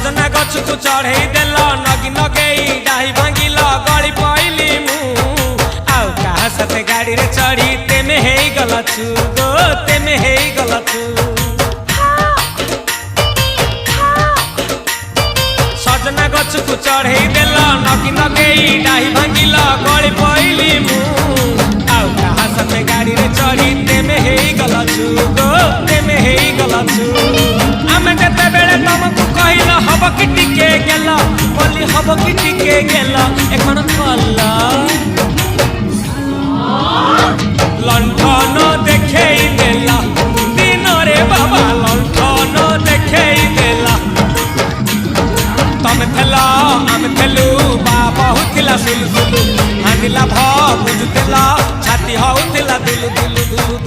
सजना गछ को चढ़े देल नगी नगेई डाही भांगिल गली पइली मु आउ कहा साथे गाड़ी रे चढ़ी तेमे हेई गलछु गो तेमे हेई गलछु सजना गछ को चढ़े देल नगी नगेई डाही भांगिल गली पइली मु आउ कहा साथे गाड़ी रे चढ़ी तेमे हेई गलछु गो तेमे हेई गलछु आमे जेते बेले तुमको कहिल हब कि टिके गेल बोली हब कि टिके गेल एखन कल्ला लंठन देखेई देला दिन रे बाबा लंठन देखेई देला तमे थेला आमे थेलु बाबा हुथिला सुलु सुलु हांदिला भ बुझुतेला छाती हउथिला दुलु दुलु दुलु